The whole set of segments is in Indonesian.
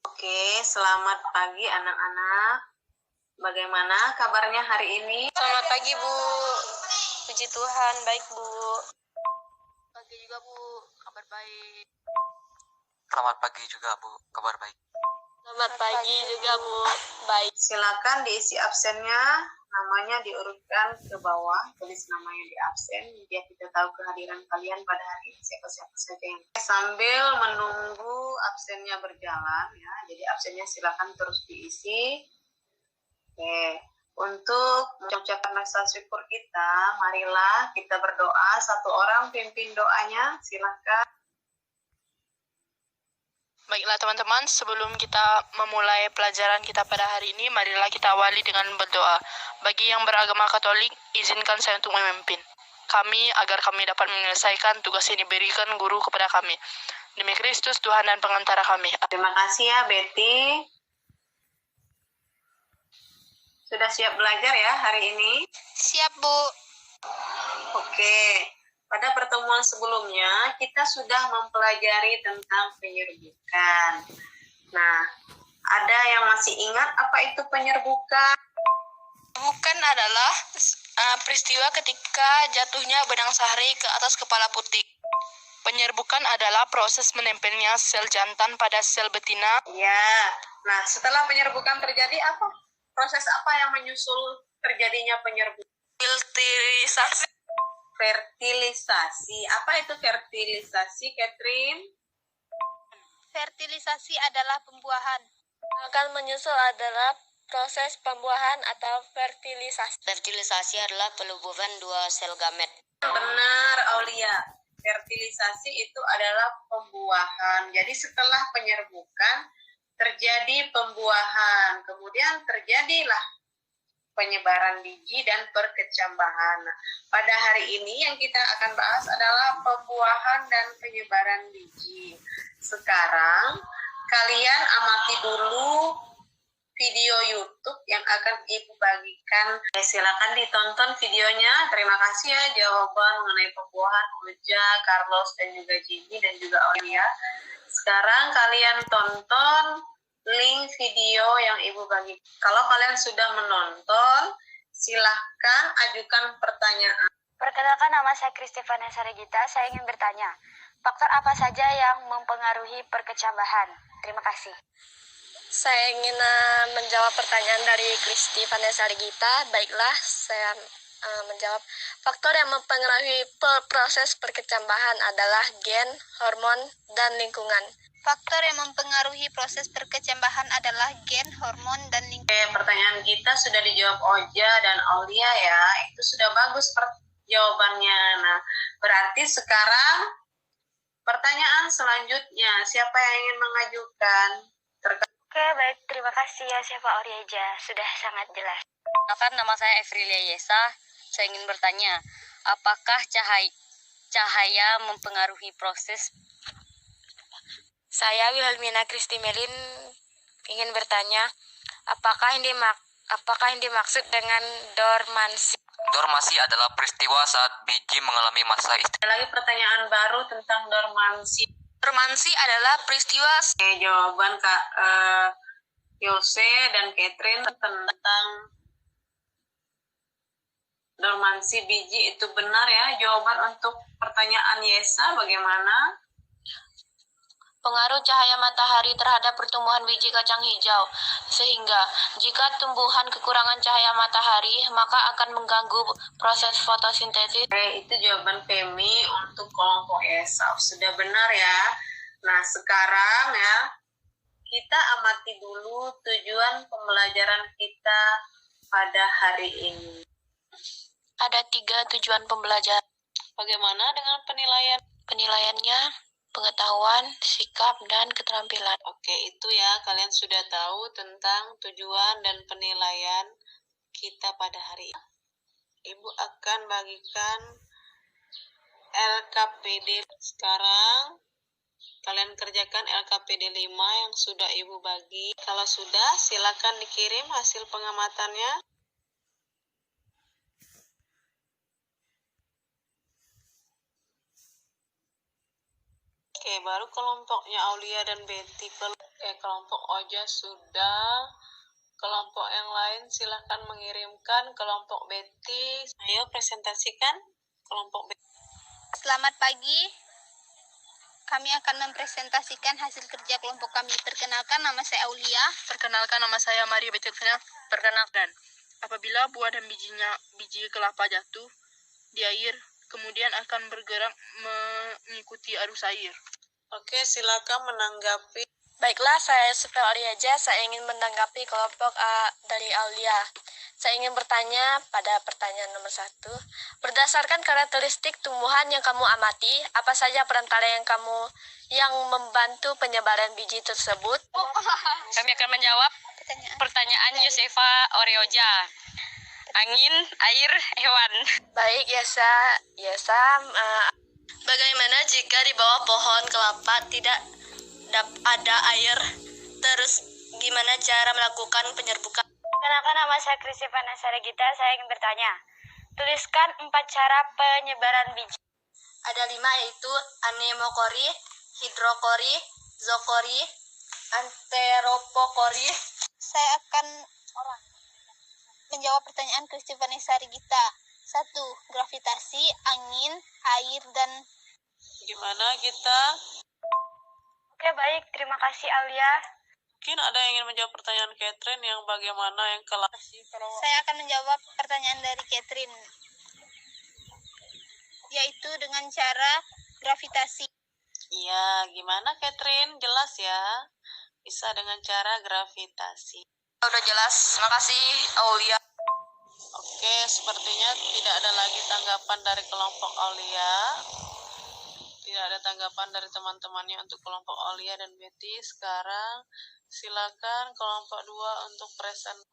Oke, selamat pagi anak-anak. Bagaimana kabarnya hari ini? Selamat pagi, Bu. Puji Tuhan, baik, Bu. Pagi juga, Bu. Kabar baik. Selamat pagi juga, Bu. Kabar baik. Selamat pagi juga, Bu. Baik. Silakan diisi absennya, namanya diurutkan ke bawah, tulis namanya di absen, biar kita tahu kehadiran kalian pada hari ini siapa-siapa saja yang. Sambil menunggu absennya berjalan, ya. Jadi absennya silakan terus diisi. Oke. Untuk mengucapkan rasa syukur kita, marilah kita berdoa. Satu orang pimpin doanya, silakan. Baiklah teman-teman, sebelum kita memulai pelajaran kita pada hari ini, marilah kita awali dengan berdoa. Bagi yang beragama Katolik, izinkan saya untuk memimpin kami agar kami dapat menyelesaikan tugas yang diberikan guru kepada kami. Demi Kristus, Tuhan dan pengantara kami. Terima kasih ya Betty. Sudah siap belajar ya hari ini? Siap, Bu. Oke. Pada pertemuan sebelumnya, kita sudah mempelajari tentang penyerbukan. Nah, ada yang masih ingat apa itu penyerbukan? Bukan adalah peristiwa ketika jatuhnya benang sehari ke atas kepala putik. Penyerbukan adalah proses menempelnya sel jantan pada sel betina. Ya, nah setelah penyerbukan terjadi apa? Proses apa yang menyusul terjadinya penyerbukan? Fertilisasi. Fertilisasi. Apa itu fertilisasi, Catherine? Fertilisasi adalah pembuahan. Akan menyusul adalah proses pembuahan atau fertilisasi. Fertilisasi adalah peluburan dua sel gamet. Benar, Aulia. Fertilisasi itu adalah pembuahan. Jadi setelah penyerbukan terjadi pembuahan, kemudian terjadilah penyebaran biji dan perkecambahan. Pada hari ini yang kita akan bahas adalah pembuahan dan penyebaran biji. Sekarang kalian amati dulu video YouTube yang akan Ibu bagikan. Silakan ditonton videonya. Terima kasih ya jawaban mengenai pembuahan Uja, Carlos, dan juga Gigi dan juga Aulia. Sekarang kalian tonton link video yang Ibu bagi. Kalau kalian sudah menonton, silahkan ajukan pertanyaan. Perkenalkan, nama saya Kristi Vanessa Regita. Saya ingin bertanya, faktor apa saja yang mempengaruhi perkecambahan? Terima kasih. Saya ingin menjawab pertanyaan dari Kristi Vanessa Regita. Baiklah, saya menjawab. Faktor yang mempengaruhi proses perkecambahan adalah gen, hormon, dan lingkungan. Faktor yang mempengaruhi proses perkecambahan adalah gen, hormon, dan lingkungan. Oke, pertanyaan kita sudah dijawab Oja dan Aulia ya. Itu sudah bagus jawabannya. Nah, berarti sekarang pertanyaan selanjutnya, siapa yang ingin mengajukan? Oke, baik. Terima kasih ya, Siapa Orieja. Sudah sangat jelas. Nama saya Evrilia Yesa. Saya ingin bertanya, apakah cahaya mempengaruhi proses? Saya Wilhelmina Kristi Melin ingin bertanya, apakah yang dimaksud dengan dormansi? Dormasi adalah peristiwa saat biji mengalami masa Ada lagi pertanyaan baru tentang dormansi. Dormansi adalah peristiwa. Oke, jawaban Kak Yose dan Catherine tentang dormansi biji itu benar ya. Jawaban untuk pertanyaan Yesa bagaimana? Pengaruh cahaya matahari terhadap pertumbuhan biji kacang hijau, sehingga jika tumbuhan kekurangan cahaya matahari, maka akan mengganggu proses fotosintesis. Itu jawaban Femi untuk kelompok Yesa. Sudah benar ya. Nah, sekarang ya, kita amati dulu tujuan pembelajaran kita pada hari ini. Ada 3 tujuan pembelajaran. Bagaimana dengan penilaian? Penilaiannya pengetahuan, sikap, dan keterampilan. Oke, itu ya, kalian sudah tahu tentang tujuan dan penilaian kita pada hari ini. Ibu akan bagikan LKPD. Sekarang kalian kerjakan LKPD 5 yang sudah Ibu bagi. Kalau sudah, silakan dikirim hasil pengamatannya. Oke, baru kelompoknya Aulia dan Betty. Kelompok Oja sudah. Kelompok yang lain silahkan mengirimkan. Kelompok Betty, ayo presentasikan kelompok Betty. Selamat pagi. Kami akan mempresentasikan hasil kerja kelompok kami. Perkenalkan, nama saya Aulia. Perkenalkan, nama saya Maria Betulfina. Perkenalkan, apabila buah dan biji kelapa jatuh di air, kemudian akan bergerak mengikuti arus air. Oke, silakan menanggapi. Baiklah, saya Yusufel Ariaja. Saya ingin menanggapi kelompok A dari Aulia. Saya ingin bertanya pada pertanyaan nomor 1. Berdasarkan karakteristik tumbuhan yang kamu amati, apa saja perantara yang membantu penyebaran biji tersebut? Kami akan menjawab pertanyaan Yosefa Orioja. Angin, air, hewan. Baik, Yesa. Bagaimana jika di bawah pohon kelapa tidak ada air? Terus gimana cara melakukan penyerbukan? Perkenalkan, nama saya Kristifana Saragita. Saya ingin bertanya. Tuliskan 4 cara penyebaran biji. Ada 5, yaitu anemokori, hidrokori, zokori, anteropokori. Saya akan menjawab pertanyaan Kristifana Saragita. 1. Gravitasi, angin, air, dan... Gimana kita? Oke, baik. Terima kasih, Aulia. Mungkin ada yang ingin menjawab pertanyaan Catherine yang bagaimana yang kelas. Saya akan menjawab pertanyaan dari Catherine, yaitu dengan cara gravitasi. Iya, gimana Catherine? Jelas ya? Bisa dengan cara gravitasi. Udah jelas, makasih Aulia. Oke, sepertinya tidak ada lagi tanggapan dari kelompok Aulia. Tidak ada tanggapan dari teman-temannya untuk kelompok Aulia dan Betty. Sekarang silakan kelompok 2 untuk presentasi.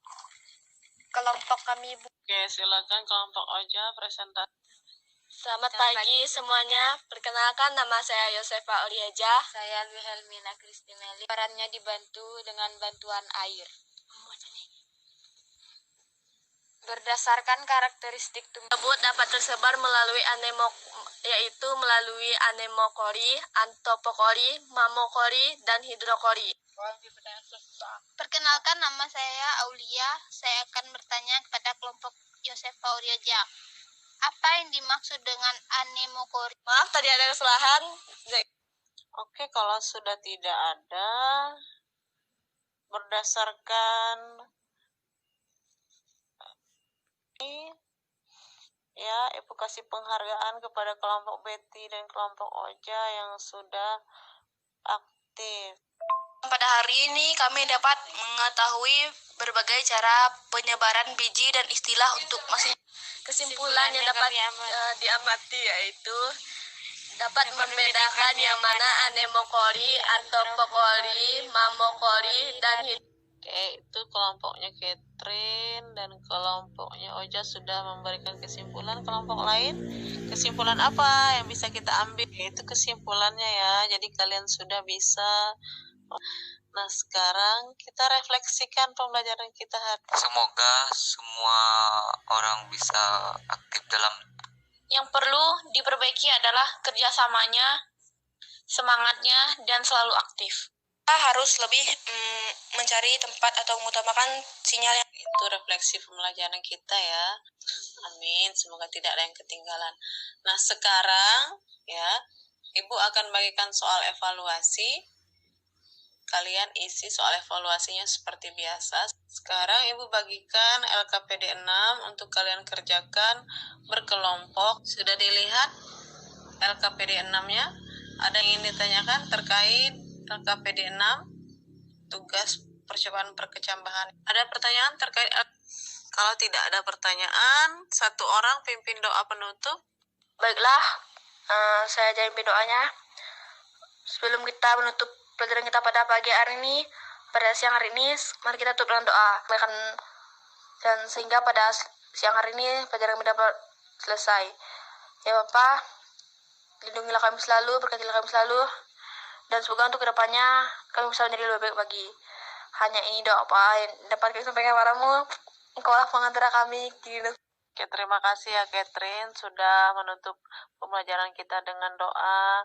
Kelompok kami. Oke, silakan kelompok Oja presentasi. Selamat pagi semuanya. Perkenalkan, nama saya Yosefa Oliaja. Saya Wilhelmina Kristinelli. Perannya dibantu dengan bantuan air. Berdasarkan karakteristik Tersebut dapat tersebar melalui anemokori, antopokori, mamokori, dan hidrokori. Perkenalkan, nama saya Aulia. Saya akan bertanya kepada kelompok Yosefa Oriaja. Apa yang dimaksud dengan anemokori? Maaf, tadi ada kesalahan. Oke, kalau sudah tidak ada, berdasarkan ya, Ibu kasih penghargaan kepada kelompok Betty dan kelompok Oja yang sudah aktif. Pada hari ini kami dapat mengetahui berbagai cara penyebaran biji dan istilah untuk masing. Kesimpulan yang dapat diamati yaitu dapat membedakan yang mana anemokori, antopokori, mamokori, dan Oke, itu kelompoknya Catherine dan kelompoknya Oja sudah memberikan kesimpulan. Kelompok lain, kesimpulan apa yang bisa kita ambil? Itu kesimpulannya ya, jadi kalian sudah bisa. Nah, sekarang kita refleksikan pembelajaran kita hari ini. Semoga semua orang bisa aktif dalam. yang perlu diperbaiki adalah kerjasamanya, semangatnya, dan selalu aktif. Kita harus lebih mencari tempat atau mengutamakan sinyal yang Itu refleksi pembelajaran kita ya. Amin, semoga tidak ada yang ketinggalan. Nah, sekarang ya, Ibu akan bagikan soal evaluasi. Kalian isi soal evaluasinya seperti biasa. Sekarang Ibu bagikan LKPD 6 untuk kalian kerjakan berkelompok. Sudah dilihat LKPD 6-nya? Ada yang ingin ditanyakan terkait LKPD 6? Tugas percobaan perkecambahan. Ada pertanyaan terkait Kalau tidak ada pertanyaan, satu orang pimpin doa penutup. Baiklah, saya jadi doanya. Sebelum kita menutup pelajaran kita pada pagi hari ini, pada siang hari ini, mari kita tutup dengan doa. Dan sehingga pada siang hari ini pelajaran kami dapat selesai. Ya Bapak, lindungilah kami selalu, berkatilah kami selalu, dan semoga untuk kedepannya kami bisa menjadi lebih baik lagi. Hanya ini doa Pak yang dapat kami sampaikan padamu. Engkaulah pengantara kami. Oke, terima kasih ya Catherine sudah menutup pembelajaran kita dengan doa.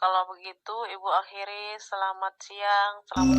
Kalau begitu, Ibu akhiri. Selamat siang. Selamat